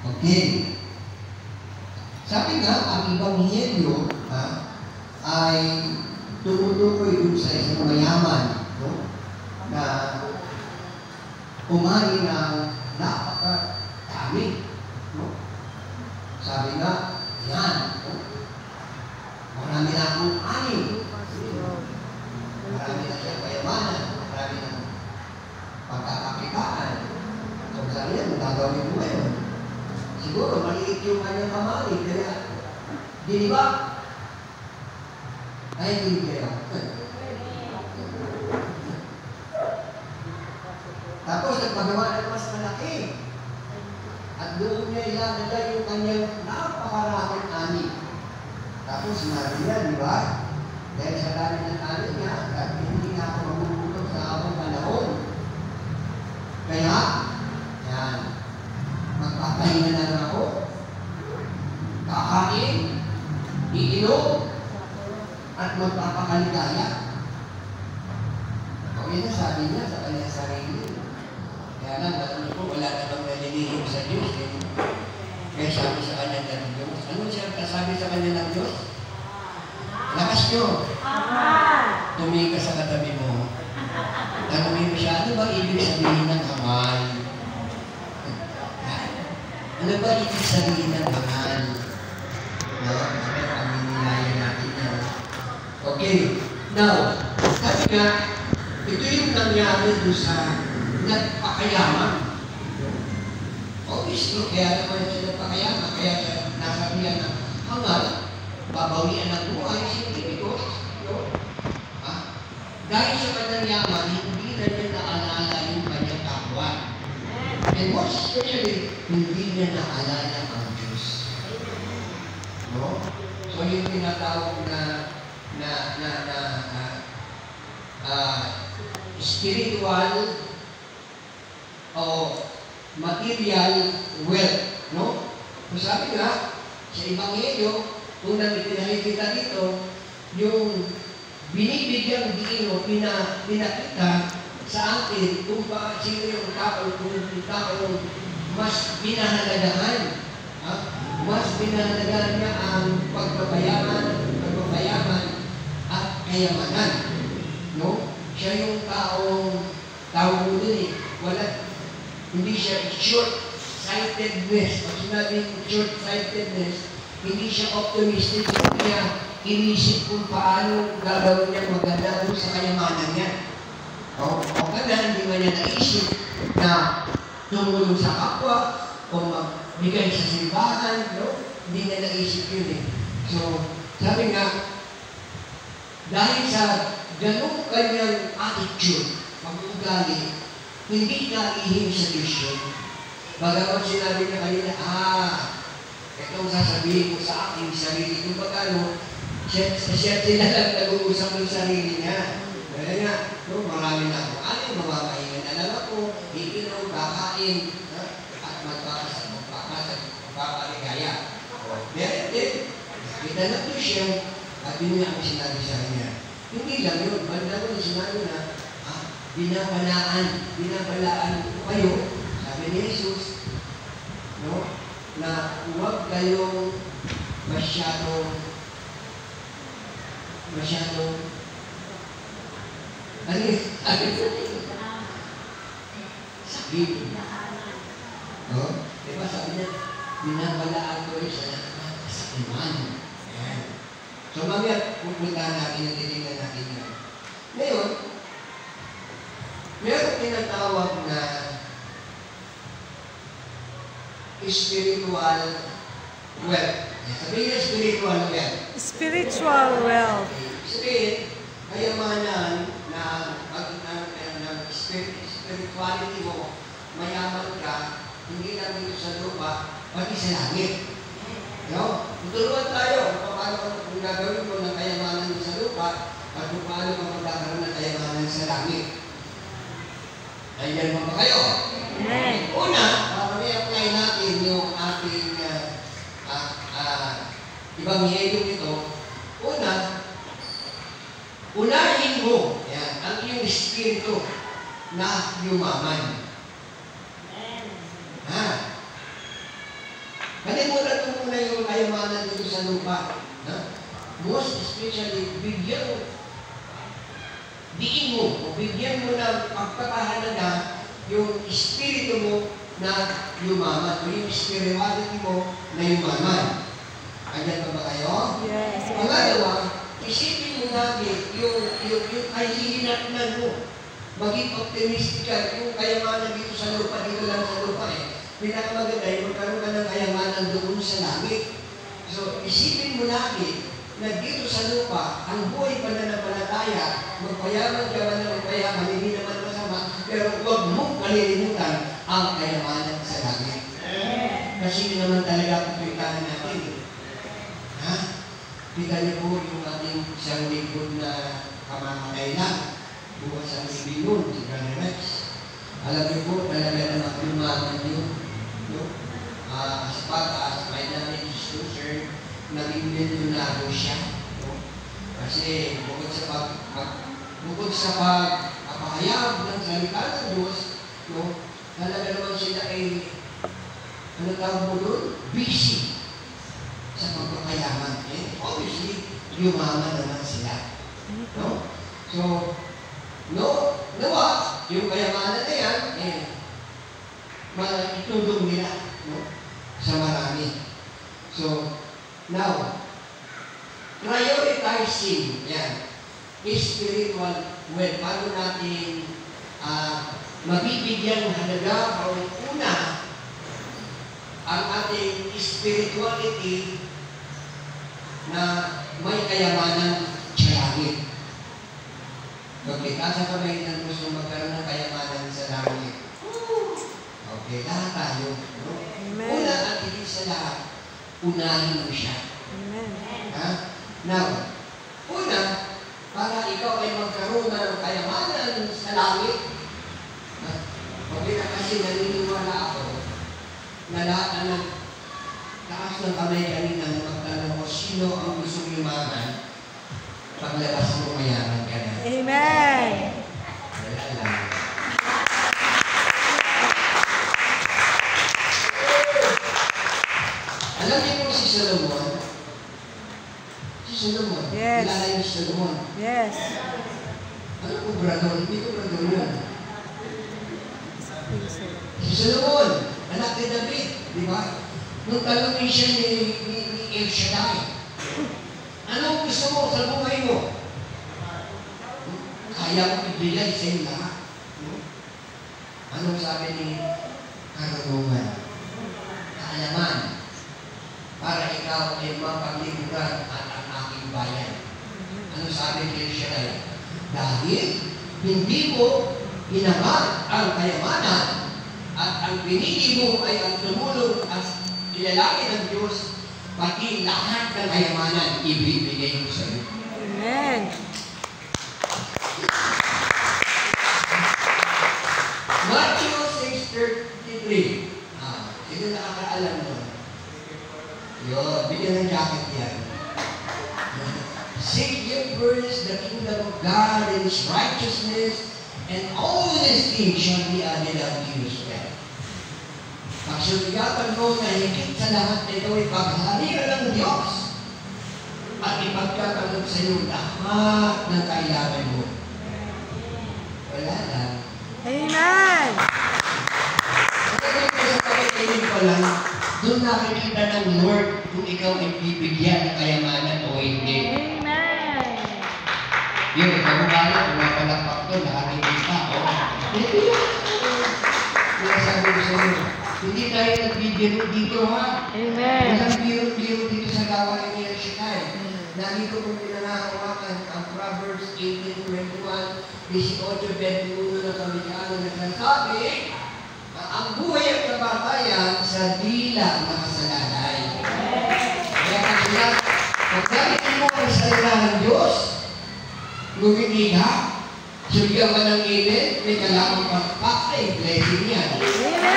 Okay. Sabi nga, ang Ebanghelyo ay tumutukoy dun sa isang mayaman, no? Na umani ng napakadami. No? Sabi nga, yan. No? Marami na akong ani. Marami na siyang kayamanan. Marami na pagkakakitaan. So sabi niya, magagawin mo ngayon. Siguro, maliit yung kanyang kamali. Kaya, di ba? Ay, hindi kaya. Tapos, nagpagawa ng mas malaki. At doon niya ilalagay yung kanyang napakaraming ani. Tapos, sinabi niya, di ba? Dahil sa dami ng ani niya, at hindi na ako magugutom sa abang panahon. Kaya, yan. Magpapahinga na lang ako. Kakain, iinom, at magpapakaligaya. O yun na sabi niya sa kanyang sarili. Kaya lang, alam niyo po, wala namang nalilihim sa Diyos. Kaya sabi sa kanya ng Diyos. Ano siya sabi sa kanya ng Diyos? Lakas nyo. Tumingin ka sa katabi mo. Tanungin mo siya, ano ba ibig sabihin ng hamay? Ano ba ibig sabihin ng hangal? No? Kasi paminilayan natin yan. Okay. Now, sabi nga, ito yung nangyari doon sa nagpakayaman. Obviously, kaya naman siya nagpakayaman. Kaya siya nasabihan ng hangal, babawian ng buhay, hindi because, no? Dahil sa kanyang yaman, hindi na niya naalala yung kanyang kapwa. And most especially, hindi niya naalala ang Diyos. No? So, yung tinatawag na spiritual o material wealth. No? So, sabi nga, sa Ebanghelyo, kung nakikita dito, yung binibigyang diin o pinakita sa atin kung ba sino yung tao, kung yung tao mas pinahalagahan. Mas pinahalagahan niya ang pagpapayaman at kayamanan. No? Siya yung tao mo din eh. Hindi siya short-sightedness. Pag sinabing short-sightedness, hindi siya optimistic. Kaya inisip kung paano gagawin niya maganda doon sa kayamanan niya. O kaya hindi man niya naisip na tumulong sa kapwa o magbigay sa simbahan, no? Hindi niya naisip yun eh. So, sabi nga, dahil sa ganung kanyang attitude, pag-ugali, hindi kalihim sa Diyos yun. Bagamat sinabi niya kanina, itong sasabihin ko sa aking sarili. Kung pagkano, siya sila lang nag-uusap ng sarili niya. Kaya nga, no, marami na ako. Mamapahinga na lang ako, iinom, kakain, at magpapaligaya. Then, kita na po siya, at yun nga ang sinabi sa kanya. Hindi lang yun, banda ko na sinabi na, binabalaan ko kayo, sabi ni Jesus, no, na huwag kayong masyadong sakit. No? Diba sabi niya, binabalaan ko rin sa kasakiman. So mamaya, pupuntahan natin at titignan natin yan. Ngayon, meron tinatawag na spiritual wealth. Sabihin niya spiritual wealth. Spiritual wealth. Sabihin, kayamanan na spirituality mo, mayaman ka, hindi lang dito sa lupa, pati sa langit. No? Tutulungan tayo paano kung gagawin mo ng kayamanan sa lupa at kung paano magkakaroon ng kayamanan sa langit. Ayan mo ba kayo? Amen. Una, para i-apply natin yung ating Ebanghelyo nito, unahin mo ang iyong espiritu na yumaman. kayamanan dito sa lupa. Ha? Most especially, diin mo o bigyan mo ng pagpapahalaga yung espiritu mo na yumaman o yung spirituality mo na yumaman. Ayan pa ba kayo? Yes. Pangalawa, isipin mo namin yung kahihinatnan mo. Maging optimistic ka, yung kayamanan dito sa lupa, dito lang sa lupa eh. Pinakamaganda yung magkaroon ka ng kayamanan doon sa langit. So, isipin mo namin na dito sa lupa, ang buhay pananampalataya, magpayaman ka man na magpayaman, hindi naman masama, pero huwag mong kalilimutan ang kayamanan sa langit. Kasi yun naman talaga kapitahan natin. Ha? Kita niyo po yung ating isang lingkod na kamamatay lang. Bukas ang ibig yun, si Brother Rex. Alam niyo po, talaga naman lumaman yun. No? As far as my knowledge is concerned, naging milyonaryo siya. No? Kasi bukod sa pagpapahayag ng salita ng Diyos, no? Talaga naman sila ay, ano tawag mo doon? Busy sa pagpapayaman. Eh? Obviously, yumaman naman sila. No? So, nawa, yung kayamanan na yan, itulong nila, no? Sa marami. So, now, prioritizing, yan, spiritual wealth. Paano natin mabibigyan halaga o una ang ating spirituality na may kayamanan sa langit. Okay, kasa kamay ng gusto magkaroon ng kayamanan sa langit. Okay, lahat tayo. No? Una at higit sa lahat, unahin mo siya. Amen. Ha? Now, una, para ikaw ay magkaroon ng kayamanan sa langit, okay na kasi naniniwala ako na lahat ng taas ng kamay kanina na magtanong ko, sino ang gusto yumaman? Paglabas mo, mayaman ka na. Amen. Wala lang. Alam niyo po si Solomon? Si Solomon. Yes. Kilala niyo si Solomon? Yes. Ano po, brother? Hindi ko brother yun. Si Solomon, anak ni David, di ba? Nung tanongin siya ni El Shaddai, anong gusto mo sa buhay mo? Kaya mo ibigay sa iyo lahat. Anong sabi ni karunungan? Kaalaman. Para ikaw ay mapaglingkuran at ang aking bayan. Anong sabi ni El Shaddai? Dahil hindi mo hinamad ang kayamanan at ang pinili mo ay ang tumulong at ilalaki ng Diyos, pati lahat ng kayamanan ibibigay ko sa iyo. Amen. Matthew 6:33. Sino nakakaalam nun? Yun, bigyan ng jacket yan. Seek ye first the kingdom of God and His righteousness, and all these things shall be added unto you as well. Pagsuligapan mo na higit sa lahat na ito ay paghahalian ng Diyos at ipagkakalog sa iyo lahat ng kailangan mo. Wala lang. Amen. Sa kapatid pa lang, doon nakikita ng Lord kung ikaw ay bibigyan ng kayamanan o hindi. Amen. Yun, kamukala, kung napalakpak doon, nakakikita. Hindi yan. Kaya sabi ko sa inyo, hindi tayo nagbibiro dito, ha? Amen. Walang biro-biro dito sa gawain ni El Shaddai. Lagi ko kung pinangahawakan ang Proverbs 18:21, 18:21 ng Kamitiano nagsasabi, ang buhay at kabatayan sa dila nakasalalay. Kaya kanila, pagkalitin mo ang salita ng Diyos, ngumiti ka, sugyan ka ng init, may kalamang pagpak, ay blessing yan. Amen.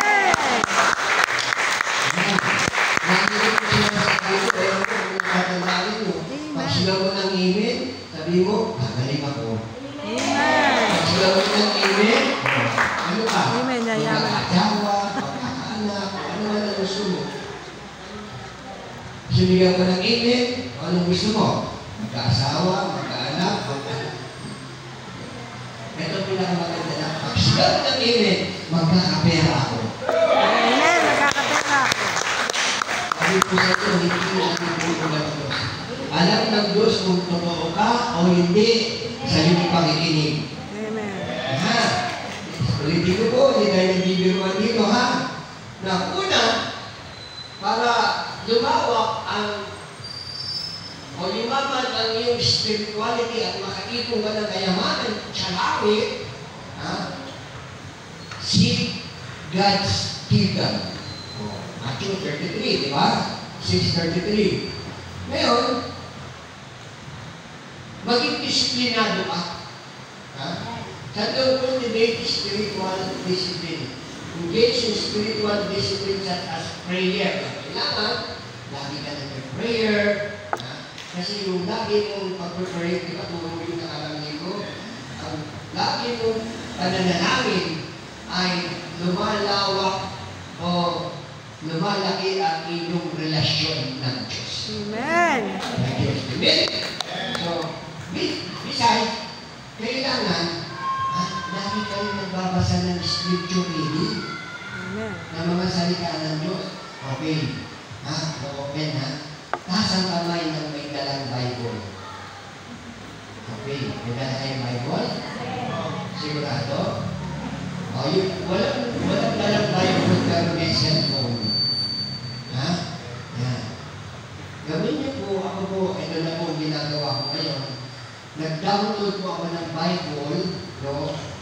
Nandito ko sila sa kayo, pero kung tatandaan mo, pag sila mo ng init, sabi mo, gagaling ako. Amen. Pag sila mo ng init, ano ka? Amen, yayaman. Magkakajawa, magkakaanak, ano man ang gusto mo. Si Sinigaw ko ng amen, anong gusto mo? Magkaasawa, magkaanak, ito pinakamaganda na. Pag sigaw ng amen, magkakapera ako. Amen. Magkakapera ako. Sabi ko sa ito, hindi ko ko ng Diyos. Alam ng Diyos kung totoo ka o hindi sa iyong pakikinig. Amen. Ha? Ulitin ko po, hindi tayo nagbibiruan dito, ha? Na una, para lumawak o yumaman ang iyong spirituality at makaipong ka ng kayamanan sa langit, ha? Seek God's kingdom. Matthew 33, di ba? 6:33. Ngayon, maging disiplinado ka. Ha? Saan daw cultivate spiritual discipline? Engage in spiritual discipline such as prayer. Kailangan, lagi ka nag-prayer. Kasi yung lagi mong pag-pray, di ba, tulong yung nakalangin ko, ang lagi mong pananalangin ay lumalawak o lumalaki ang inyong relasyon ng Diyos. Amen. Amen. So, besides, kailangan, lagi kayo nagbabasa ng scripture reading. Amen. Na mga salita ng Diyos. Okay. Open ha. Taas ang kamay ng may dalang Bible. Okay. May dala kayong Bible? Sigurado? Walang dalang Bible pero may cellphone. Ha? Yan. Gawin niyo po, ako po, ito na po ginagawa ko ngayon. Nag-download po ako ng Bible,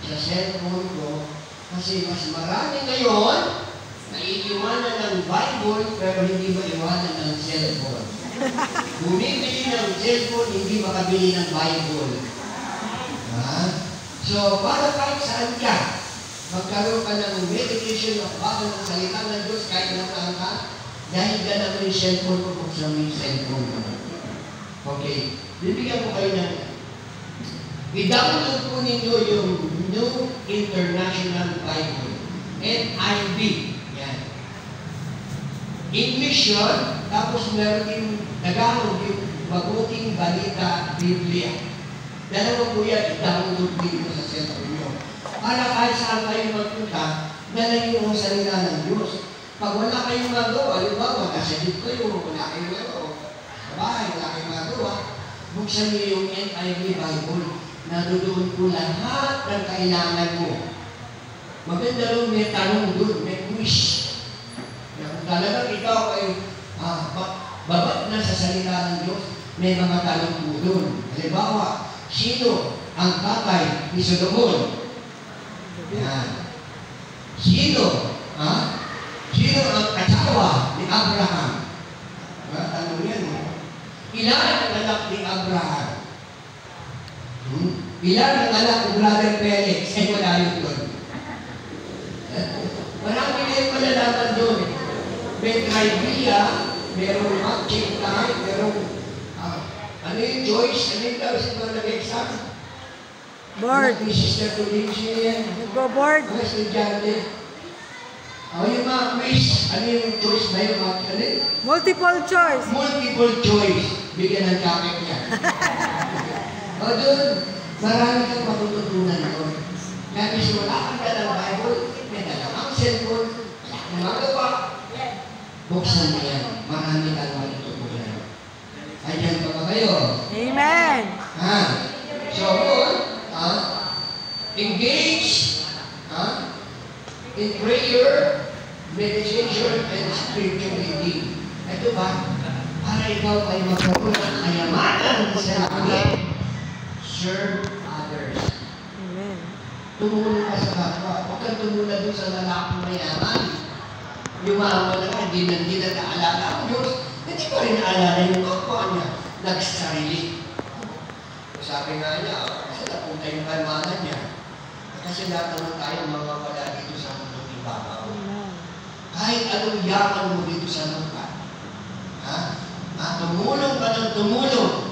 sa cellphone ko, kasi mas marami ngayon na iiwanan ng Bible pero hindi maiwanan ng cellphone. Bumibili ng cellphone, hindi makabili ng Bible. So, para kahit saan ka, magkaroon ka ng meditation of baka ng salita ng Diyos kahit nasaan ka, dahil gana mo yung cellphone ko kung sa may cellphone ko. Okay. Bibigyan ko kayo ng i-download po ninyo yung New International Bible. NIV. Yan. English yun, tapos meron din Tagalog yung Mabuting Balita Biblia. Dalawa po yan, i-download dito sa cellphone nyo. Para kahit saan kayo magpunta, dala nyo ang salita ng Diyos. Pag wala kayong magawa, halimbawa, nasa dito kayo, wala kayong magawa, sa bahay, wala kayong magawa, buksan nyo yung NIV Bible. Nadudoon po lahat ng kailangan mo. Maganda rin may tanong doon, may quiz. Kung talagang ikaw ay babat na sa salita ng Diyos, may mga tanong po doon. Halimbawa, sino ang tatay ni Solomon? Yan. Sino ang asawa ni Abraham? Tanong yan. Ilan ang anak ni Abraham? Ilan ang anak ni Brother Felix? Ay, wala yun doon. Marami na yung malalaman doon. May trivia, merong matching time, merong ano yung Joyce? Ano yung daw sa mga nag-exam? Board. Ni Sister Tulinci yan. Nagbo-board. Mga estudyante. Yung mga quiz, ano yung choice na yung mga ano? Multiple choice. Multiple choice. Bigyan ng jacket niya. Doon, marami kang matututunan doon. Kaya kasi wala kang dalang Bible, may dalang cellphone, wala kang magawa. Buksan mo yan. Marami kang matututunan. Ayan pa ba kayo? Amen. So, engage in prayer, meditation, and spiritual reading. Ito ba? Para ikaw ay magkaroon ng kayamanan sa langit. Serve others. Amen. Tumulong ka sa kapwa. Huwag kang tumulong doon sa lalaking mayaman. Yumaman na ka, hindi na naalala ang Diyos. Hindi ko rin naalala yung kapwa niya. Nagsarili. Sabi nga niya, kasi napunta yung kalmanan niya. Kasi lahat naman tayo mawawala dito sa mundong ibabaw. Kahit anong yaman mo dito sa lupa. Tumulong ka ng tumulong.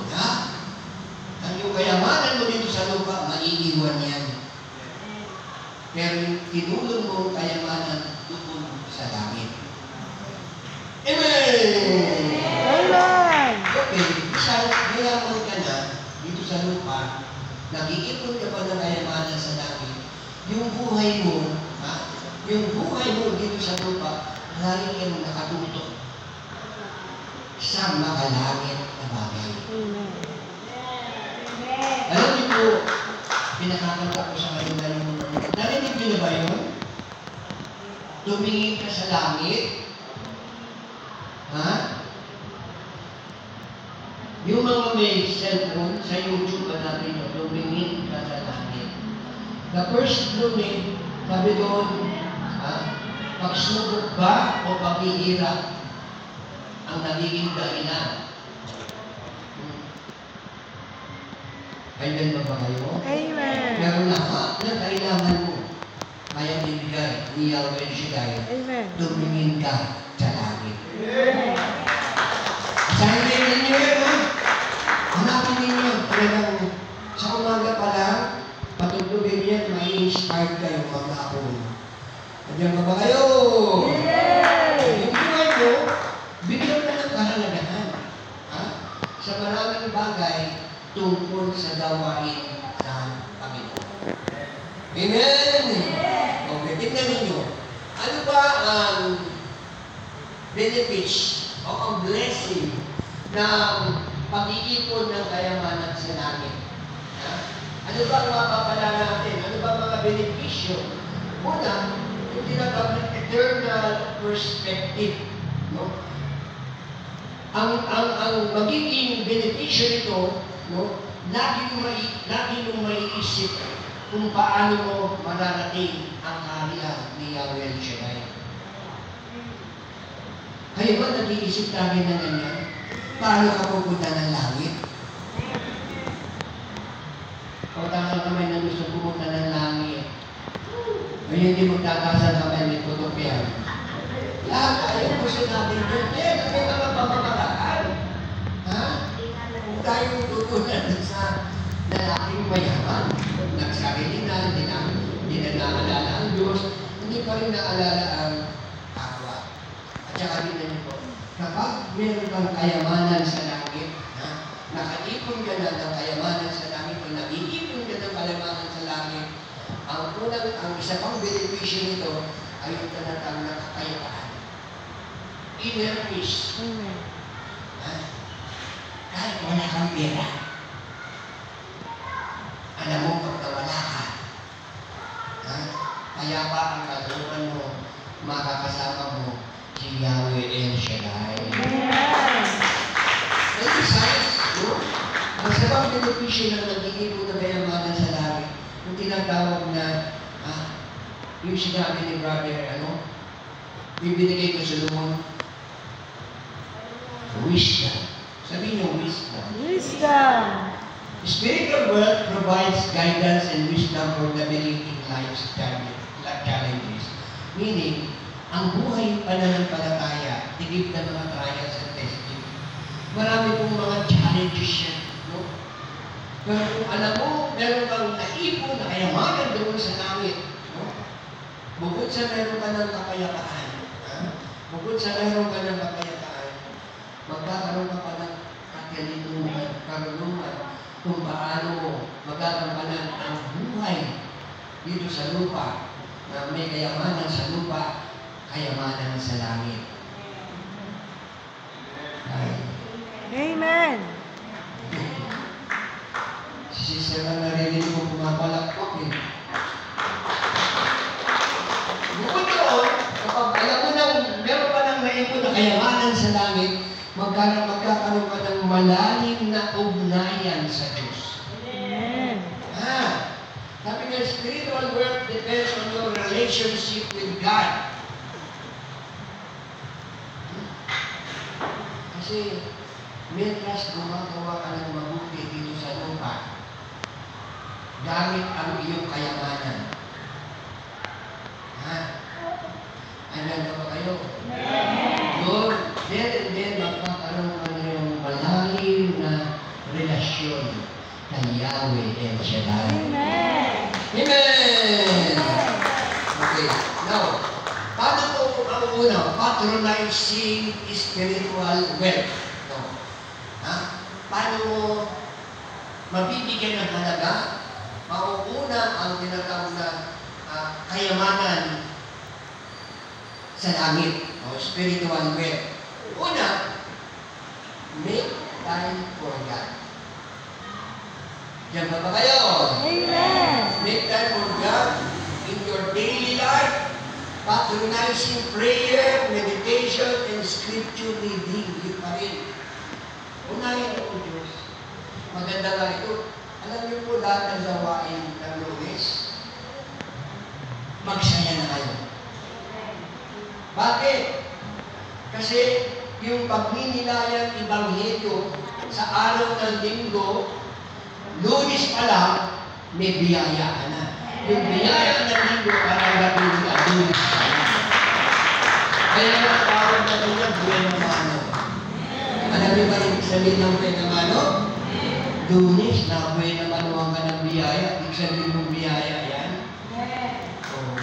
Ang yung kayamanan mo dito sa lupa, maiiwan yan. Pero yung tinulong mo kayamanan doon sa langit. Amen! Amen! mayaman ka na dito sa lupa, nag-iipon ka pa ng kayamanan sa langit, yung buhay mo, yung buhay mo dito sa lupa, lagi kang nakatutok sa makalangit na bagay. Amen. Alam niyo po, pinakakanta ko sa kanila yung, narinig niyo na ba yun? Tumingin ka sa langit. Ha? Yung mga may cellphone, sa YouTube ba natin yun, tumingin ka sa langit. The first blooming, sabi doon, pagsubok ba o paghihirap ang nagiging dahilan? Kailan ba kayo? Amen. Pero lahat na kailangan mo, kaya bibigay ni Yahweh Shaddai, Amen. tumingin ka sa langit. Amen. Sabi ninyo yun, ha? Hanapin ninyo, talagang sa umaga pa lang, patutugin niya at mai-inspired kayo mag-aapon. Nandiyan ba kayo? Yay! Yung buhay mo, bigyan na ng kahalagahan. Ha? Sa maraming bagay, tungkol sa gawain ng Panginoon. Amen! Okay, tignan ninyo. Ano ba ang benefits o ang blessing ng pag-iipon ng kayamanan sa langit? Ha? Ano ba ang mapapala natin? Ano ba ang mga benepisyo? Una, yung tinatawag ng eternal perspective. No? Ang magiging benepisyo nito, no? Lagi mong maiisip kung paano mo mararating ang kaharian ni Yahweh Shaddai. Kayo ba nag-iisip lagi na ganyan? Paano ka pupunta ng langit? O tasang kamay na gusto pumunta ng langit. Ngayon hindi mo tatasan kamay ni tutok yan. Lahat tayo gusto natin yun. Yan ang mga pamamaraan. Ha? Kung tayo tutunan sa lalaking mayaman, nagsarili na, hindi na naalala ang Diyos, hindi pa rin naalala ang kapwa. At saka din na po, kapag meron kang kayamanan sa langit, nakaipon ka na ng kayamanan sa langit, o nag-iipon ka ng kayamanan sa langit, ang isa pang benepisyo nito ay yung tanatang nakakayapaan. Inner peace. Amen. Kahit wala kang pera, alam mo pag nawala ka, kaya pa ang kalooban mo, makakasama mo si Yahweh El Shaddai. May besides, ang sabang benepisyo ng nag-iipon na kayamanan sa langit, yung tinatawag na, yung sinabi ni brother, bibinigay ko sa lumon, wisdom. Sabi niyo, wisdom. Wisdom. Spiritual wealth provides guidance and wisdom for navigating life's challenges. Meaning, ang buhay pananampalataya, tigib na mga trials and testing. Marami pong mga challenges yan. No? Pero kung alam mo, meron kang naipon na kayamanan doon sa langit. No? Bukod sa meron ka ng kapayapaan, bukod sa meron ka ng kapayapaan, magkakaroon ka pa ng karunungan kung paano mo magkakampanan ang buhay dito sa lupa na may kayamanan sa lupa, kayamanan sa langit. Amen. Si Sister na narinig ko pumapalakpak eh. Bukod doon, kapag alam mo nang meron pa ng naipon na kayamanan sa langit, magkakaroon ka ng malalim na ugnayan sa Diyos. Amen. Sabi nga, spiritual work depends on your relationship with God. Kasi, mientras gumagawa ka ng mabuti dito sa lupa, gamit ang iyong kayamanan. Ano ba kayo? Lord, then magkakaroon ka ng malalim na relasyon kay Yahweh El Shaddai. Amen. Amen! Okay, now, paano po ang unang patronizing spiritual wealth? No. paano mo mabibigyan ng halaga, mauuna ang tinatawag na kayamanan sa langit o spiritual wealth. Una, make time for God. Diyan ba kayo? Amen. Make time for God in your daily life, patronizing prayer, meditation, and scripture reading. Yun pa rin. Unahin ito, Diyos. Maganda nga ito. Alam niyo po lahat ng gawain ng Lunes, magsaya na kayo. Bakit? Kasi yung pagninilayang Ebanghelyo sa araw ng Linggo, Lunes pa lang, may biyaya ka na. Yung biyaya ng Linggo, parang gabing na Lunes pa lang. Kaya nga tawag na ito na Buena Mano. Alam niyo ba yung sabihin ng Buena Mano? Lunes na Buena Mano ang ka ng biyaya. Ibig sabihin mong biyaya yan? Oo.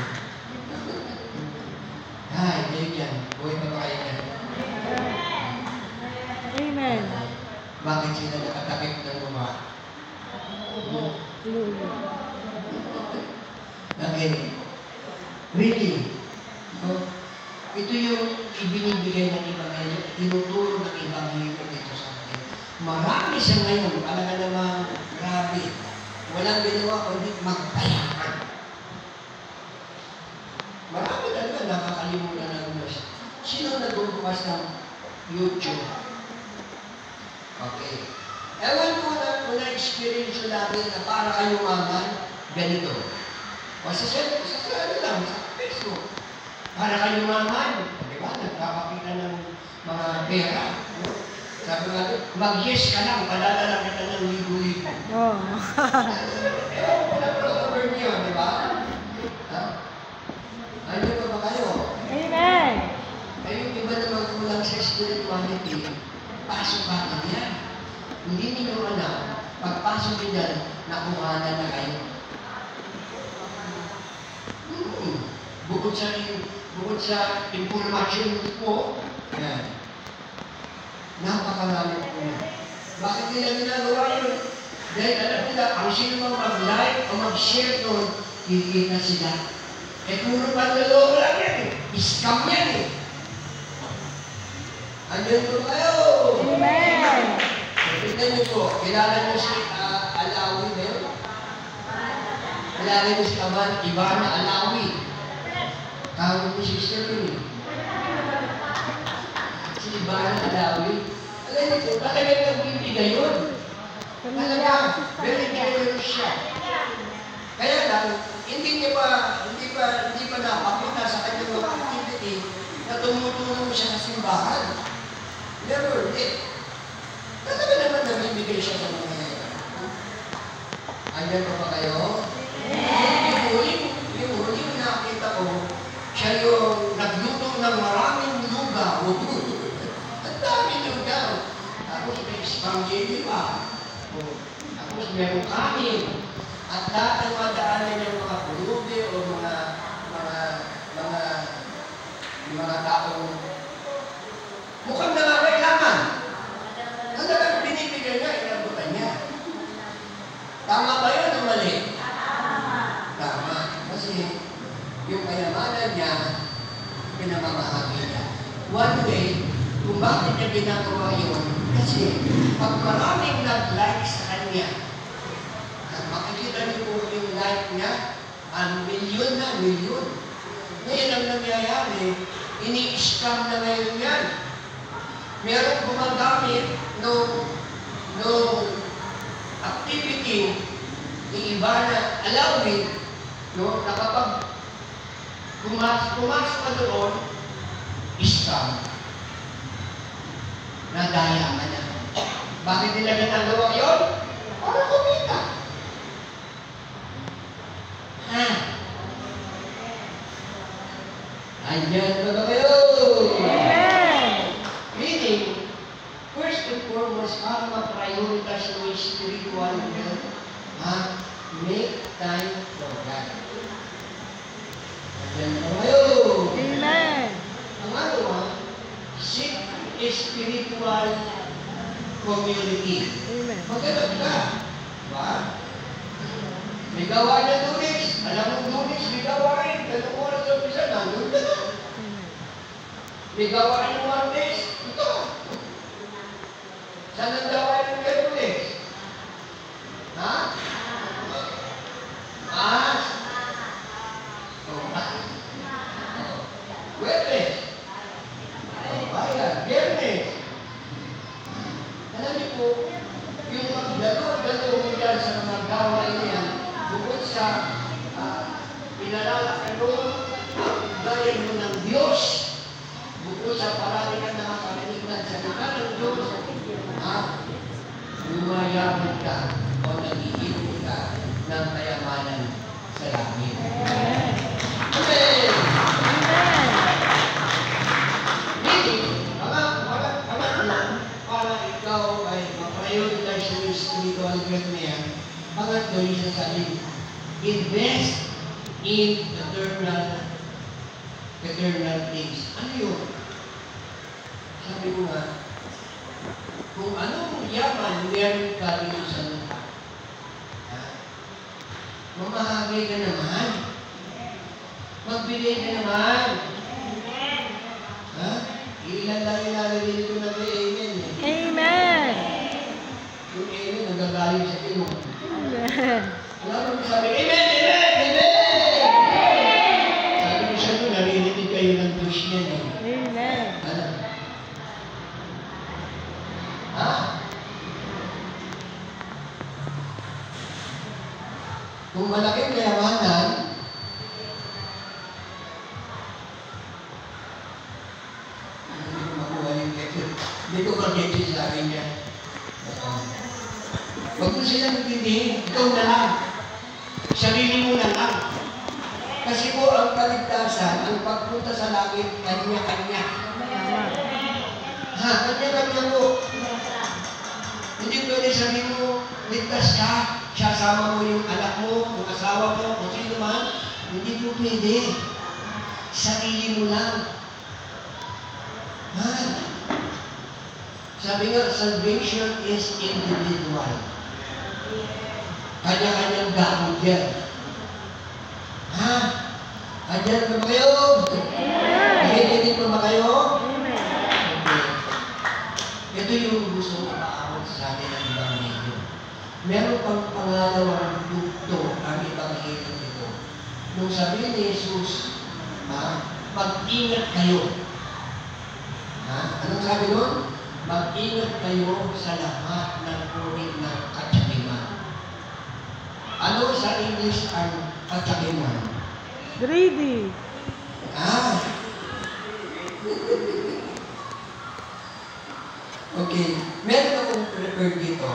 Ay, kayo yan. Buhay pa ba kayo yan? Amen. Bakit sila nakatakip ng mukha? Okay. Really? No? Ito yung ibinibigay ng Ebanghelyo, tinuturo ng Ebanghelyo dito sa atin. Marami siya ngayon, talaga namang grabe. Walang ginawa kundi magpayaman. Marami talaga nakakalimutan ng Diyos. Sino nagbubukas ng YouTube? Okay. Ewan ko na experience ko namin na para kayo maman, ganito. O sa lang, sa Facebook. Para kayo maman, di ba? Nagkakapita ng mga pera. No? Sabi nga, mag-yes ka lang, padadala kita ng libo-libo. Oh. Ewan ko na proper niyo, di ba? Ano pa ba kayo? Amen. Ay, yung iba naman kulang sa spirituality, pasok ba yan? Hindi ninyo alam, pagpasok nyo dyan, nakuhanan na kayo. Bukod sa informasyon po, yan. Napakarami po yan. Bakit nila ginagawa yun? Dahil alam nila, ang sino mang mag-like o mag-share doon, kikita sila. Eh, puro panloloko lang yan eh. Scam yan eh. Andyan po kayo. Amen. Tignan niyo po, kilala niyo si Alawi na yun? Kilala niyo si Ivana Alawi. Tawag ni sister yun eh. Si Ivana Alawi. Alam niyo po, talagang nagbibigay yun. Talaga, very generous siya. Kaya lang, hindi pa napakita sa kanyang mga activity na tumutulong siya sa simbahan. Never did. Talaga naman nabibigay siya sa mga yan. Andyan pa ba kayo? Yung huling nakita ko, siya yung nagluto ng maraming lugaw. Ang daming lugaw. Tapos may spaghetti pa. Tapos meron kanin. At lahat ng madaanan ng mga pulubi o mga taong mukhang nangangailangan. Talagang binibigay niya, inabutan niya. Tama ba yun o mali? Tama. Kasi yung kayamanan niya, pinamamahagi niya. One day, kung bakit niya ginagawa yun, kasi pag maraming nag-like sa kanya, at makikita niyo po yung like niya, milyon na, milyon. Ngayon ang nangyayari, ini-scam na ngayon yan. Merong gumagamit no activity ni Ivana Alawi, no, na kapag pumasok ka doon, scam. Nadaya ka na. Bakit nila ginagawa yun? Para kumita. Andyan ba kayo? Amen. Meaning, first and foremost, para ma-prioritize yung spiritual health, make time for God. Andyan ba kayo? Amen. Pangalawa, seek spiritual community. Amen. Maghanap ka. Diba? May gawain na Lunes. Alam mo Lunes, may gawain. Dalawang oras sa umpisa, nandun ka na. Amen. May gawain ng Martes. Ito. Saan ang gawain ng Lunes? Ha? Mas? Wetnes. Bayan. Biyernes. Alam niyo po, yung dalawa dyan sa mga gawain niya, bukod sa pinalalakan mo ang bayan mo ng Diyos, bukod sa parami ka na kapanigan sa kita ng Diyos, lumayaman ka o nag-iipon ka ng kayamanan sa langit. Amen! Para ikaw ay ma-prioritize yung spiritual growth niya, pangatlo yung sasabihin, invest in eternal things. Ano yun? Sabi mo nga, kung anong yaman meron ka dito sa lupa, mamahagay ka naman. Magbigay ka naman. Ha? Ilan lang yung narinig ko na may amen eh. Amen. Yung amen, nagagaling sa Pino. Amen. Wala mo sabi, amen, amen, amen! Sabi ko siya doon, narinig kayo ng Diyos niya eh. Amen. Ano? Ha? Kung malaking kayamanan, hindi ko mag-edit sa akin niya. Huwag mo silang hindi, ikaw na lang. Sarili mo na lang. Kasi po ang kaligtasan, ang pagpunta sa langit, kanya-kanya. Ha, kanya-kanya po. Hindi pwede sabihin mo, ligtas ka, sasama mo yung anak mo, yung asawa mo, kung sino man. Hindi po pwede. Sarili mo lang. Ha? Sabi nga, salvation is individual. Kanya-kanyang gamit yan. Ha? Andyan pa ba kayo? Nakikinig pa ba kayo? Ito yung gusto ko maamot sa atin ng Ebanghelyo. Meron pang pangalawang dugto ang Ebanghelyo ito. Nung sabi ni Jesus, mag-ingat kayo. Anong sabi nun? Mag-ingat kayo sa lahat ng uri ng katsakiman. Ano sa English ang katsakiman? Greedy. Okay. Meron akong prepared dito.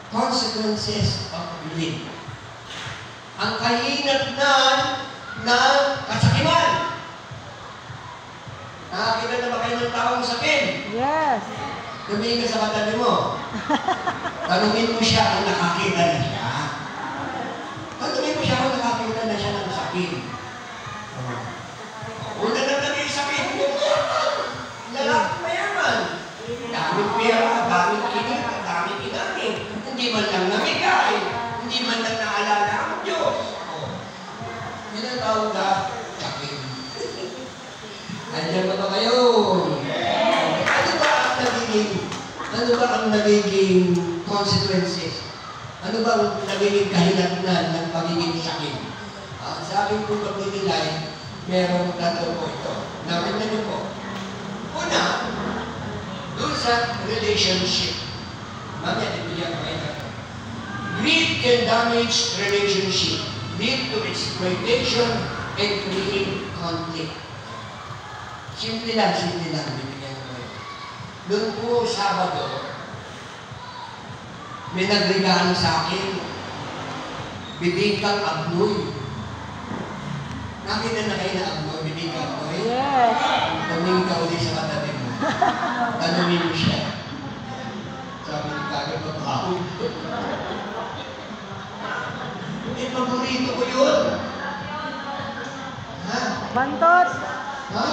Consequences of greed. Ang kahinatnan ng katsakiman. Nakakita na ba kayo ng taong sakin? Yes. Tumingin ka sa katabi mo. Tanungin mo siya kung nakakita na siya. Tanungin mo siya kung nakakita na siya ng sakin. Una na naging sakin. Lalaki mayaman. Daming pera, daming kinig, daming kinangin. Hindi man lang namigay. Hindi man lang naalala ang Diyos. Yan ang tawag na sakin. Andiyan ba kayo? Ano ba ang nagiging consequences? Ano ba ang nagiging kahinatnan ng pagiging sakit? Sa akin po pag-nilay, merong tatlo po ito. Nakita niyo po. Una, doon sa relationship. Mamaya, ibigyan ko ito. Greed can damage relationship, lead to exploitation, and create conflict. Simple lang, bibigyan ko ito. Doon po, Sabado, may nagregalo sa akin. Bibingkang abnoy. Nakita na kayo na abnoy, bibingkang abnoy? Yes. Tumingin ka ulit sa katabi mo. Tanungin mo siya. Sabi ni Kagad, mabaho. Paborito ko yun. Ha? Bantot. Ha?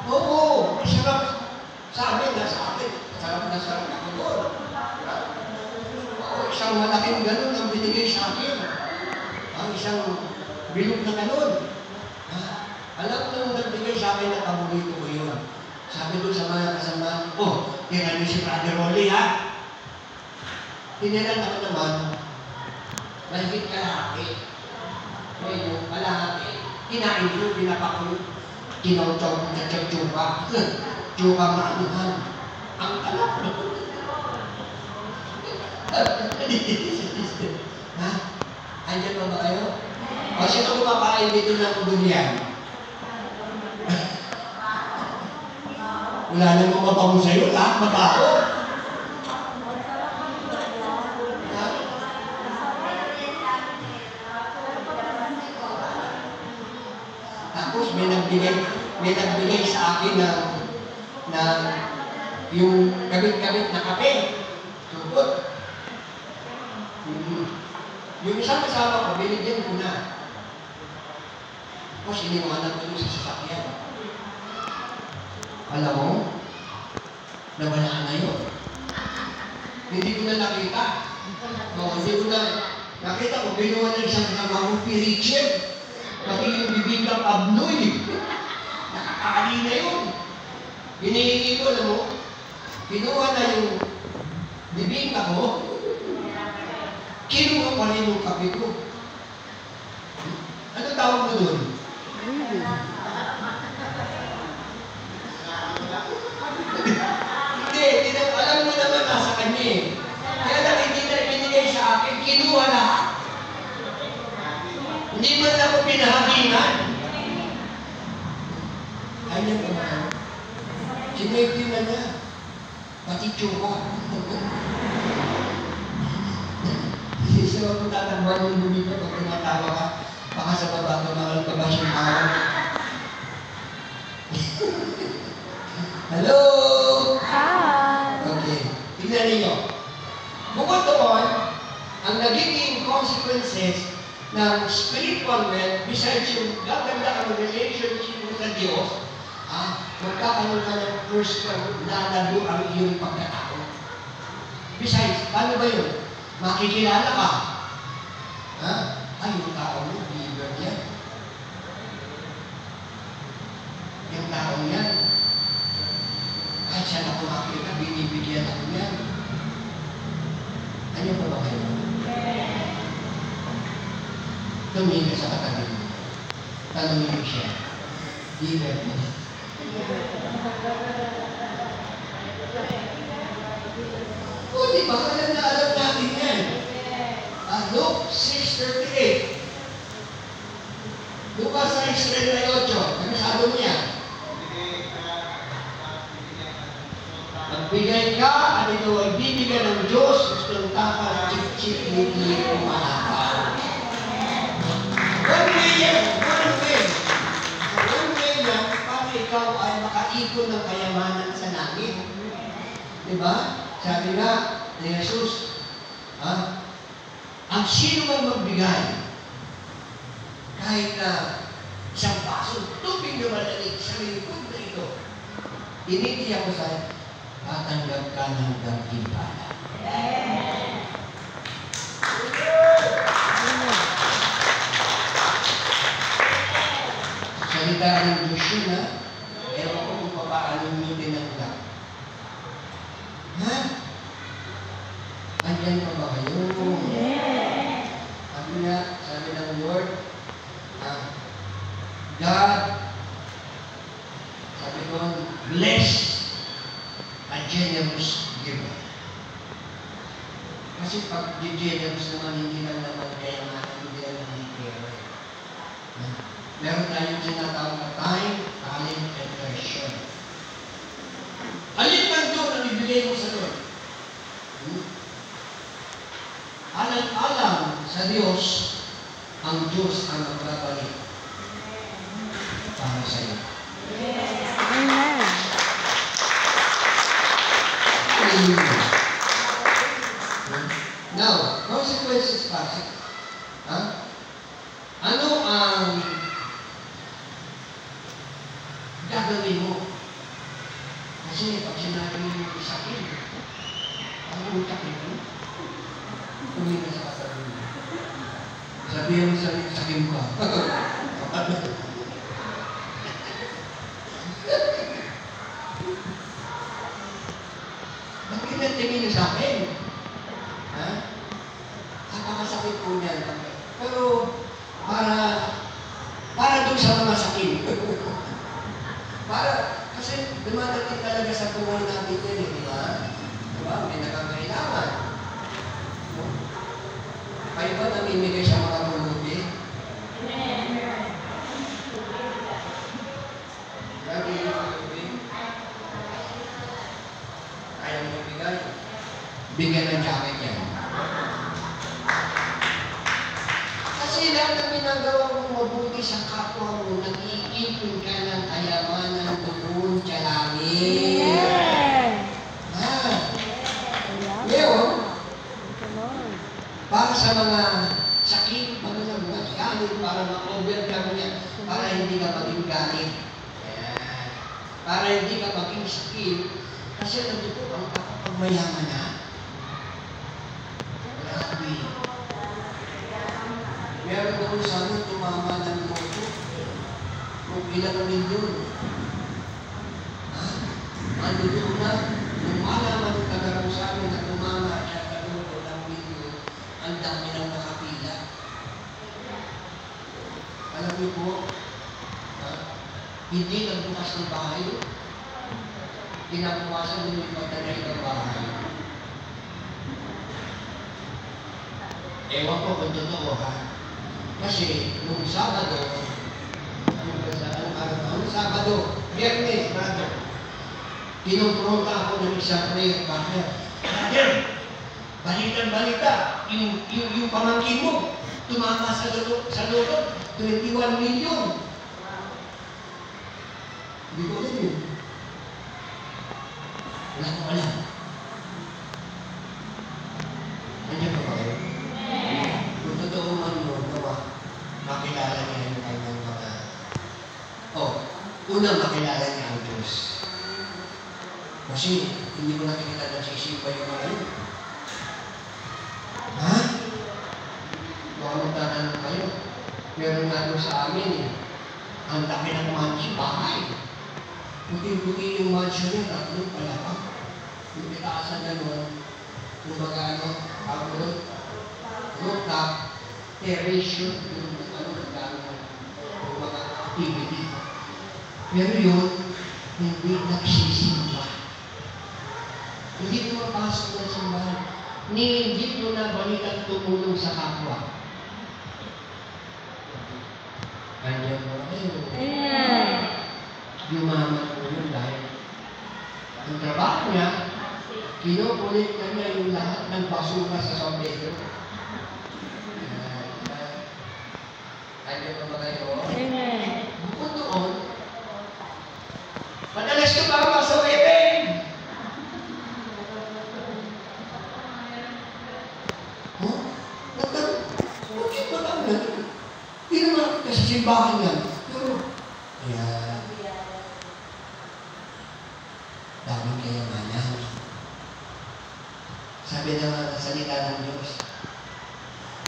Oo, sarap. Sabi isang malaking galon ang binigay sa akin. Ang isang bilog na galon. Alam mo nung nagbigay sa akin na paborito ko yun. Sabi doon sa mga kasama, tira niyo si Brother Rolly, ha? Tiniran ako naman, mahigit kalahati. Ngayon, kalahati. Kinain ko, pinapakulo. Kinauchaw ko sa tsuba. Tsuba maanuhan. Ang kalap. Ha? Andiyan ba kayo? O sino kumakain dito ng durian? Wala namang mabango sa'yo, lahat mabaho. Tapos may nagbigay sa akin ng yung kabit-kabit na kape. Subot. Yung isang kasama ko, binigyan ko na. Tapos iniwanan ko yung sa sasakyan. Alam mo, nawala na yun. Hindi ko na nakita. Hindi ko na nakita ko, binuha na isang kasama ko, Richard. Pati yung bibiglang abnoy. Nakakali na yun. Hinihingi ko, alam mo, kinuha na yung bibigla ko, kinuha pa rin yung kape ko. Ano tawag mo doon? Hindi, alam mo naman nasa kanya eh. Kaya lang hindi na binigay sa akin, kinuha lahat. Hindi man ako pinahagingan. Ayun ko ba? Sinave na niya. Pati tsuka. Isa mo tatakban yung bumito pag tumatawa ka. Baka sa baba tumakal ka ba siyang tawag? Hello! Hi! Okay. Tignan ninyo. Bukod doon, ang nagiging consequences ng spiritual wealth, besides yung gaganda ang relationship mo sa Diyos, magkakaroon ka ng first lalalo ang iyong pagkatao. Besides, paano ba yun? Makikilala ka. Ay, yung tao mo, believer yan. Yung tao yan, kahit saan ako makikita, binibigyan ako yan. Ano ba ba kayo? Tumingin sa katabi mo. Tanungin mo siya. Believer mo. Di ba? Alam na alam natin yan. Luke 6:38. Lucas 6:38. Namasado mo yan. Magbigay ka at ito ay bibigyan ng Diyos. Gustong tapal, chip-chip, hindi kumahapa. One way yan. One way. One way yan, para ikaw ay makaikon ng kayamanan sa langit. Diba? Sabi nga ni Jesus, ang sino man magbigay, kahit na isang basong tubig na malalig sa lingkod na ito, initiya ko sa'yo, tatanggap ka ng gantimpala. Salita ng Diyos yun, ha? Ewan ko kung paano nyo tinanggap. Ha? Andyan pa ba kayo? Sabi nga, sabi ng Lord, God, sabi ko, bless a generous giver. Kasi pag generous naman, hindi lang naman kaya nga, hindi lang naman pera. Meron tayong sinatawag na time, talent, and treasure. Alin man doon ang ibigay mo sa Lord? Alam sa Diyos, ang Diyos ang magbabalik para sa iyo. Amen. Now, consequences pa. Ano ang gagawin mo? Kasi pag sinabi mo yung sakit, ang utak mo, Tumingin ka sa katabi mo. Sabihin mo sa sakin ka. Bakit natingin niyo sa akin? Ha? Napakasakit po niyan. Pero, para doon sa mga sakit. Kasi dumadating talaga sa buhay natin yun, di ba? Diba? May nakakailangan. Kayo ba namimigay sa mga malubi? Lagi yung malubi. Kaya mo ibigay. Bigyan ng jacket yan. Kasi lahat ng ginagawa mong mabuti sa kapwa mo, nag-iipon ka ng kayamanan doon sa langit. Ngayon, para sa mga sakit, para sa mga galit, para ma-overcome niya, para hindi ka maging galit. Ayan. Para hindi ka maging sakit. Kasi nandito ang kapagmayaman na. Grabe. Meron doon sa amin, tumama ng moto. Kung ilang milyon. Ano doon na, nung malaman ng tagarang sa amin na tumama siya sa luto ng milyon, ang dami ng nakapila. Alam niyo po, hindi nagbukas ng bahay. Kinabukasan nyo yung pagtanay ng bahay. Ewan ko kung totoo ha. Kasi, nung Sabado, Sabado, Biyernes, brother, pinupronta ako ng isang prayer partner. Brother, balikan-balita, yung pamangkin mo, tumama sa loob, 21 million. Hindi ko alam yun. Wala ko alam. Nandiyan ba kayo? Kung totoo man yun, makilala niya yung kanyang mga... Unang makilala niya ang Diyos. Kasi hindi mo nakikita na sisimba yung mga yun. Ha? Baka magtatanong kayo. Meron nga doon sa amin eh. Ang dami ng mansion, bahay. Puti-puti yung mansion niya, tatlong palapang. Yung itaasan na nun, kumbaga rooftop, terrace yun, yung mga activity. Pero yun, hindi nagsisimba. Hindi mo mapasok ng simbahan. Hindi mo na balikan tumulong sa kapwa. Kanya mo kayo. Yumaman mo yun dahil ang trabaho niya, kinukulit na niya yung lahat ng basura sa sombrero. Kanya mo ba kayo? Bukod doon, madalas ka ba sa wedding? Bakit ba lang yan? Hindi naman kita sa simbahan yan. Pero, ayan. Daming kayamanan. Sabi naman sa salita ng Diyos,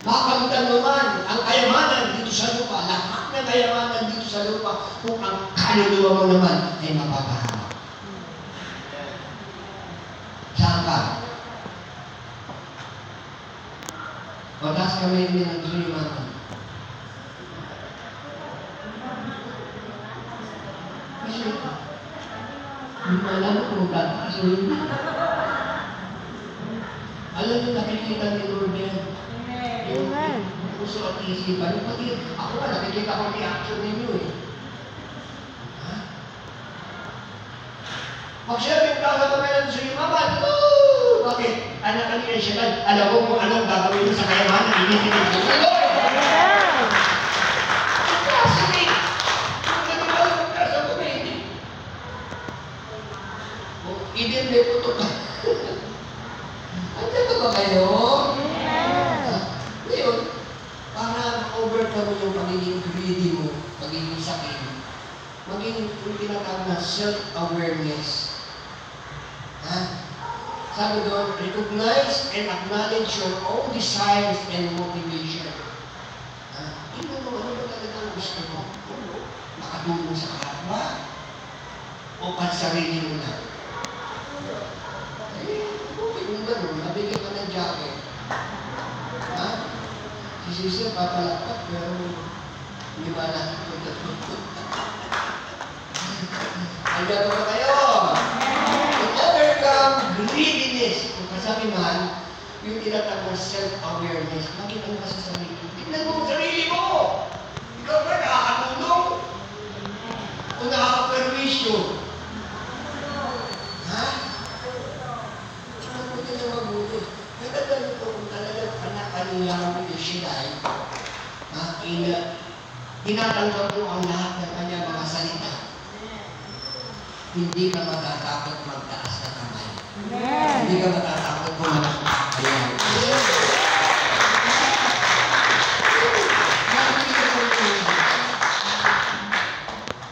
makamtan mo man ang kayamanan dito sa lupa, lahat ng kayamanan dito sa lupa, kung ang kaluluwa mo naman ay mapapahamak. Saan ka? Mataas kami hindi ng Suliman. Kasi, hindi mo alam kung tataas o hindi. Alam mo, nakikita ni Lord yan. Yung puso at isipan. Pati ako nga, nakikita ko reaction ninyo eh. Ha? Pag siyempre, kami ng Suliman, bakit? Anak kanina siya, alam mo kung anong gagawin mo sa kayamanan, initinig mo sa Lord! Hindi may puto ka. Andiyan ba kayo? Ngayon, para ma-overcome yung pagiging greedy mo, pagiging sakit, maging yung tinatawag na self-awareness. Ha? Sabi doon, recognize and acknowledge your own desires and motivation. Tingnan mo, ano ba talagang gusto mo? Makatulong sa kapwa? O pansarili mo lang? Okay, kung gano'n, nabigyan ka ng jacket. Si Sister papalakpak, pero hindi ba nakikita ito? Handa ba kayo? To overcome greediness. Kung kasabi man, yung tinatawag self-awareness. Makita mo ka sa sarili. Tignan mo ang sarili mo! Ikaw ba nakakatulong? O nakakaperwisyo? Ha? Mabuti na mabuti. Nagdadalo ko kung talagang anak-anulang Shilay, tinatanggap mo ang lahat ng kanyang mga salita. Hindi ka matatakot magtaas na kamay. Hindi ka matatakot kumalampayan.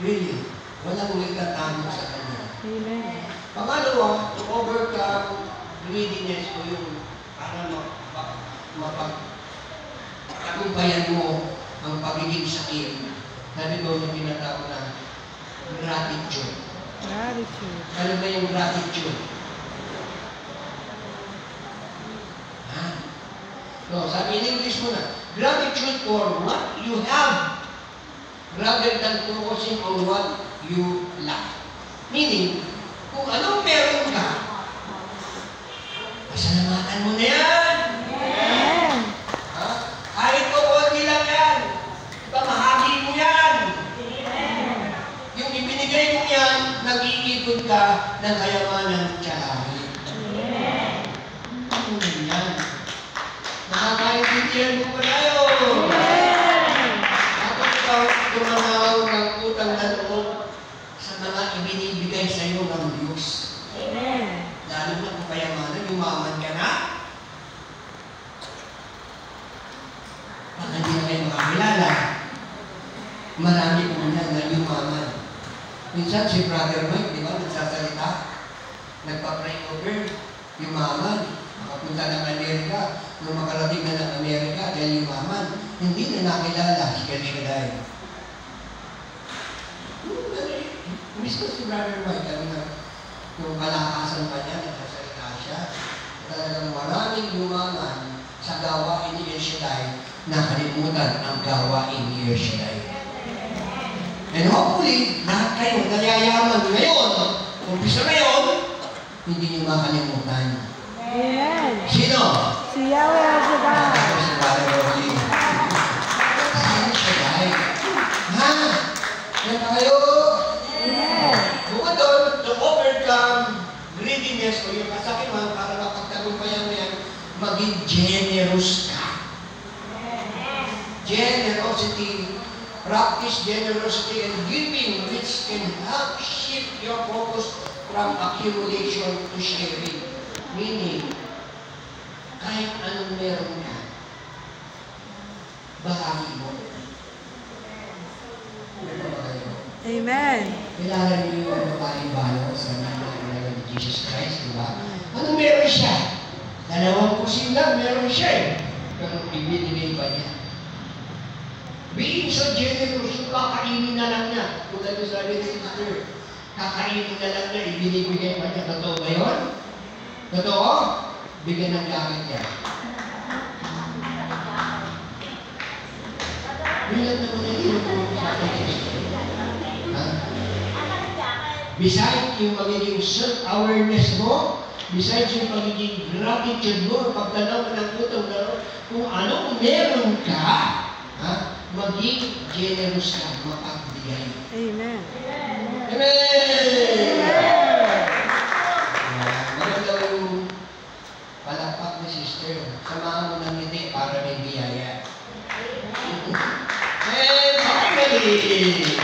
Really, walang nagtatanong sa kanya. Pangalawa, to overcome greediness o yung para mapagtagumpayan mo ang pagiging sakit. Sabi ko yung tinatawag na gratitude. Gratitude. Ano ba yung gratitude? No, sabi in English muna. Gratitude for what you have rather than focusing on what you lack. Meaning, kung anong meron ka, pasalamatan mo na yan. Amen. Kahit kukunti lang yan, pamahagi mo yan. Yung ibinigay mo yan, nag-iikot ka ng kayamanan tiyari. Ano yan? Nakakaintindihan mo ba tayo? Bakit ikaw tumanaw ng utang na loob sa mga ibinibigay sa iyo ng Diyos? Lalo na kung kayamanan, yumaman ka na. Baka hindi na kayo makakilala. Marami po yan na yumaman. Minsan si Brother Mike, di ba, nagsasalita, nagpa-pray over, yumaman, makapunta ng Amerika, nung makarating na ng Amerika dahil yumaman, hindi na nakilala si Kalshaday. Mismo si Brother Mike, nung kalakasan pa niya, nagsasalita siya, talagang maraming yumaman sa gawain ni El Shaddai, nakalimutan ang gawain ni El Shaddai. And hopefully, lahat kayo nayayaman ngayon. Umpisa ngayon, hindi niyo makalimutan. Amen. Sino? Si Yahweh El Shaddai. Si Brother Rosie. Si El Shaddai. Ha? Yan pa kayo? Amen. Bukod doon, to overcome greediness o yung kasakiman para mapagtagumpayan mo yan, maging generous ka. Generosity. Practice generosity and giving, which can help shift your focus from accumulation to sharing. Meaning, kahit anong meron ka, bahagi mo. Ano ba kayo? Amen. Kilala niyo yung babaeng balo sa nanay ni Jesus Christ, di ba? Ano meron siya? 2 kusin lang, meron siya eh. Pero ibinigay pa niya. Being so generous, yung kakainin na lang niya. Kung ano sabi ni Sister, kakainin na lang niya, ibinibigay pa niya. Totoo ba yun? Totoo? Bigyan ng jacket niya. Bilang naman yung tinutulong sa akin, Sister. Besides yung magiging self-awareness mo, besides yung magiging gratitude mo, pagtanaw ng utang na kung anong meron ka, maging generous ka, mapagbigay. Amen. Amen! Maganda yung palakpak ni Sister. Samahan mo ng ngiti para may biyaya. And finally,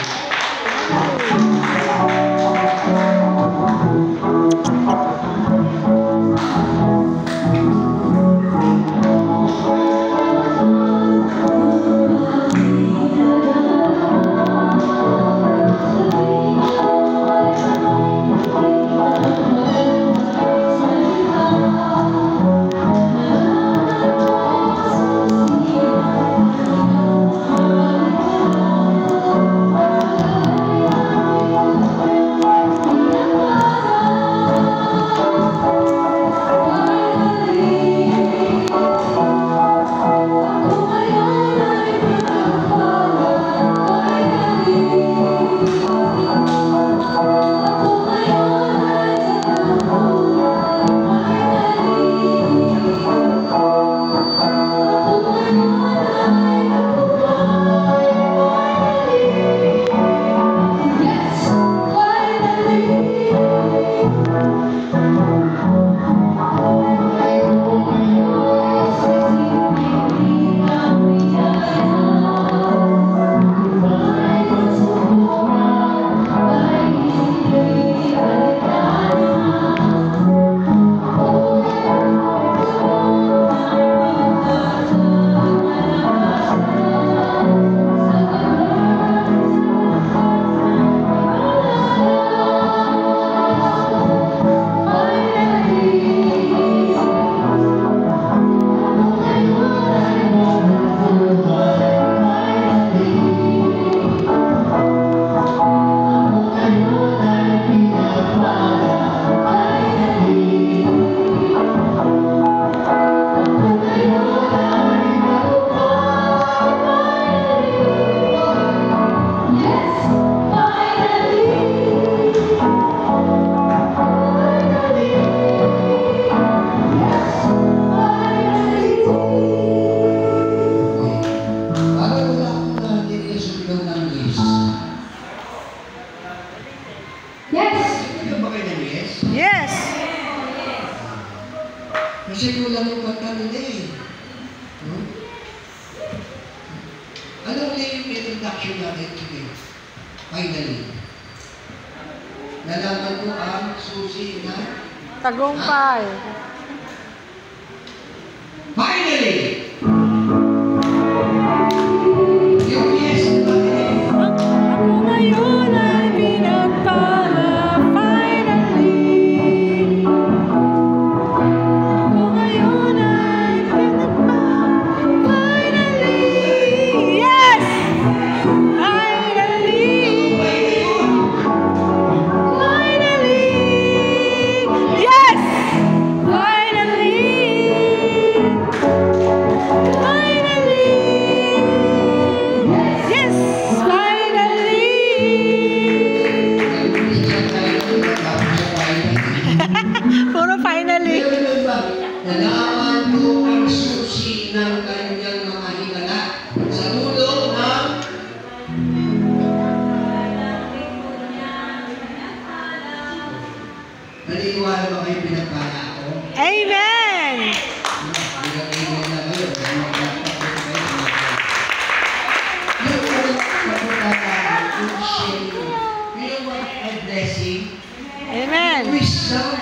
Kasi kulang yung kanta nila eh. Hmm? Ano ulit yung introduction natin today? Finally. Nalaman ko ang susi na Tagumpay. finally! Yung yes natin. Ako ngayon ay pinagpala, finally. Ako ngayon ay pinagpala, finally. Yes! Finally! Finally! Yes! Finally! Finally! Yes! Finally! Puro finally. Nalaman ko ang susi ng kanyang mga hinala sa tulong ng naniniwala ba kayo pinagpala ako? Amen! Amen na kayo. Yung pagkakataon, yung sharing, yung a blessing, Amen! wisdom.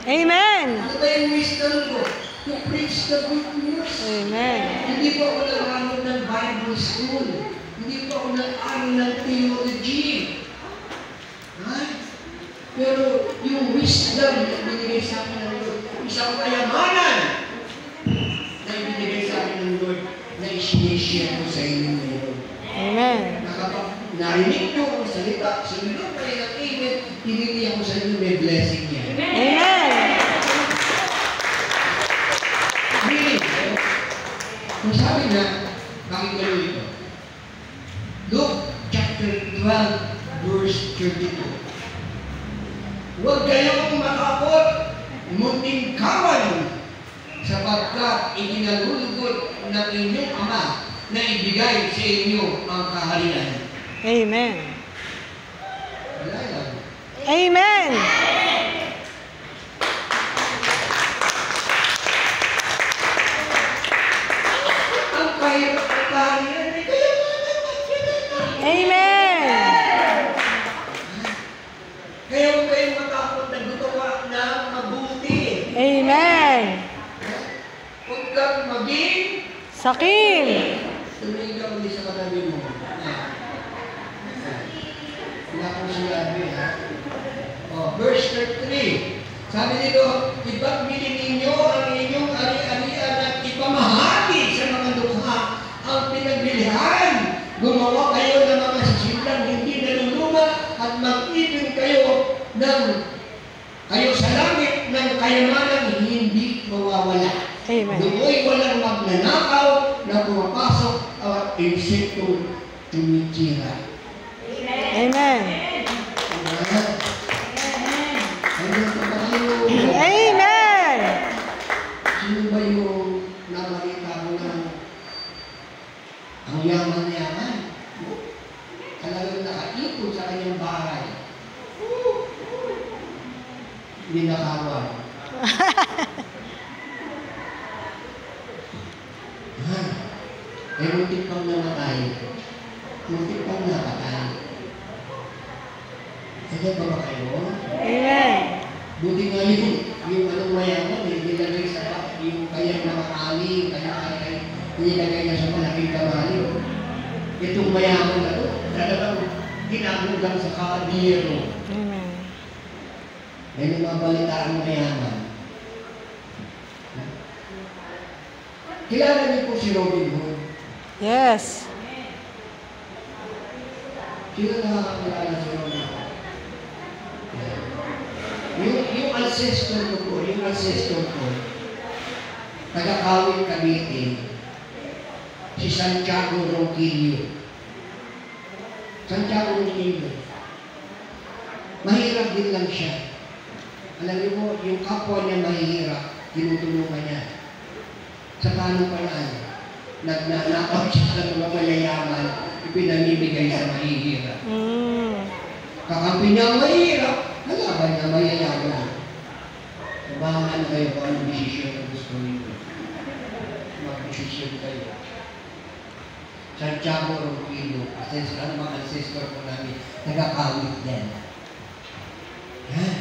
Amen! Ano ba yung wisdom ko? To preach the good news. Amen! Hindi po ako nag-aaral ng Bible school. Hindi po ako nag-aaral ng theology. Right? Pero yung wisdom na binigay sa akin ng Lord, isang kayamanan na ibinigay sa akin ng Lord na i-share ko sa inyo ngayon. Amen! Na kapag narinig nyo ang salita, sunod kayo ng amen, hinili ako sa inyo, may blessing yan. Amen! Meaning, kung sabi na, bakit gano'n ito? Luke chapter 12, verse 32. Huwag kayong matakot, munting kawan, sapagkat ikinalulugod ng inyong Ama na ibigay sa inyo ang kaharian. Amen! Wala lang. Amen! Ang kahirap ng kaharian ay kayamanan. Amen! Kaya huwag kayong matakot na gumawa ng mabuti. Amen! Huwag kang maging Sakim! tumingin ka ulit sa katabi mo. Wala akong sinabi, ha? Verse 33. Sabi dito, ipagbili ninyo ang inyong ari-arian at ipamahagi sa mga dukha ang pinagbilihan. Gumawa kayo ng mga sisidlang hindi naluluma at mag-ipon kayo sa langit ng kayamanan hindi mawawala. Amen! Doon walang magnanakaw na pumapasok at insektong tumitira. Amen! Ano pa ba kayo? Amen! Sino ba yung nabalita ko na ang yaman-yaman? Talagang nakaipon sa kanyang bahay. Ninakawan. Muntik pang namatay. Muntik pang napatay. Kaya ba kayo? Amen! Buti nga yung anong mayaman, nilagay sa yung kanyang nakakali, kanyang nilagay niya sa malaking kamali. Itong mayaman na to, talagang ginagulgang sa kadiro. Amen! Yan yung mga balitaan mayaman. Kilala niyo po si Robin Hood. Yes! Sino nakakakilala si Robin Hood? Yung ancestor ko, taga-Kawit Cavite, si Santiago Ronquillo. Santiago Ronquillo. Mahirap din lang siya. Alam niyo mo, yung kapwa niya mahihirap, tinutulungan niya. Sa paano paraan? Nagnanakaw siya sa mga mayayaman, ipinamimigay sa mahihirap. Kakampi niya ang mahihirap, halaban niya mayayaman. Bahala na kayo kung anong desisyon na gusto Santiago Ronquillo, ano mga ancestor po namin, nagkakawit din. Yan.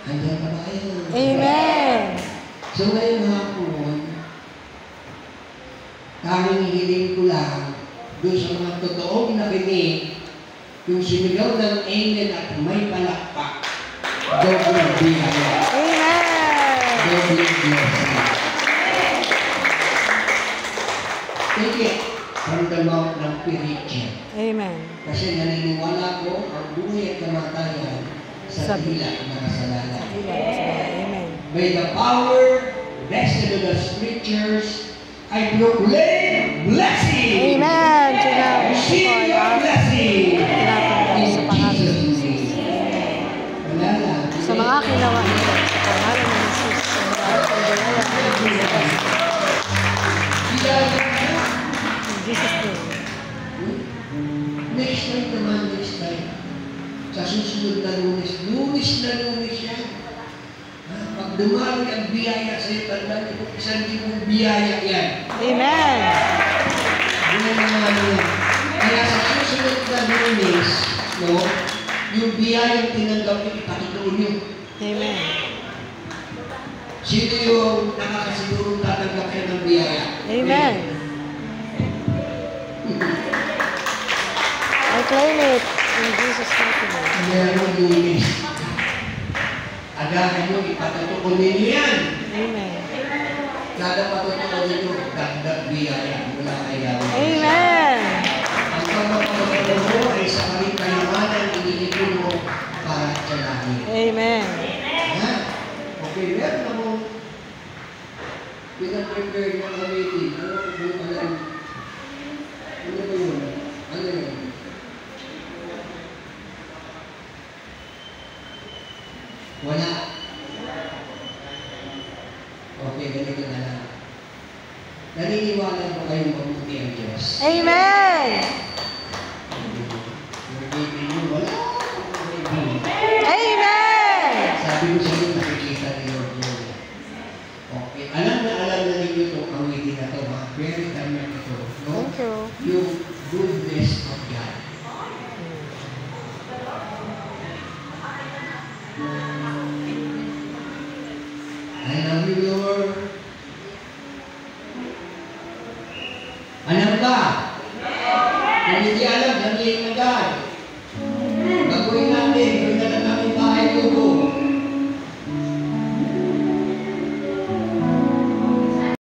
Hanggang pa ba kayo? Amen. So ngayong hapon, tanging hiling ko lang doon sa mga totoong nakinig, yung sumigaw ng amen at may palakpak, doble biyaya. Amen. Doble blessing. Take it from the mouth ng preacher. Amen. Kasi naniniwala ko ang buhay at kamatayan sa dila ng kasalanan. Amen. May the power vested in the scriptures, I proclaim blessing. Amen. Receive your blessing. Sa pangalan In Jesus' name. Wala lang. sa mga kinawa nito sa pangalan ng Jesus. In Jesus' name. Next time naman, next time. Sa susunod na lunes. Lunes na lunes yan. Pag dumami ang biyaya sa iyo, tandaan ito, 1,000 biyaya yan. Amen. Yan naman yan. Kaya sa susunod na lunes, no, yung biyayang tinanggap niyo, ipakituon niyo. Amen. Sino yung nakakasigurong tatanggap siya ng biyaya? Amen. I claim it in Jesus' mighty name. Meron lunes. Agahan nyo, ipatutuon ninyo yan. Amen. Kada patutuon ninyo, dagdag biyaya mula kay Yahweh. Amen. Ang pagpapatutuon mo ay sa kaming kayamanan, iniipon mo para sa langit. Amen. Ha? Okay, meron ako pinaprepare ng committee. Ano ba yun? Ano yun? Wala. Okay, ganito na lang. Naniniwala mo kayong mabuti ang Diyos. Amen. Your baby mo, wala. Amen. Sabi ko sa inyo, nakikita niyo yun. Okay, alam na ninyo itong awitin na ito, mga very tama ito. No? Thank you. Yung goodness of God. I love you, Lord.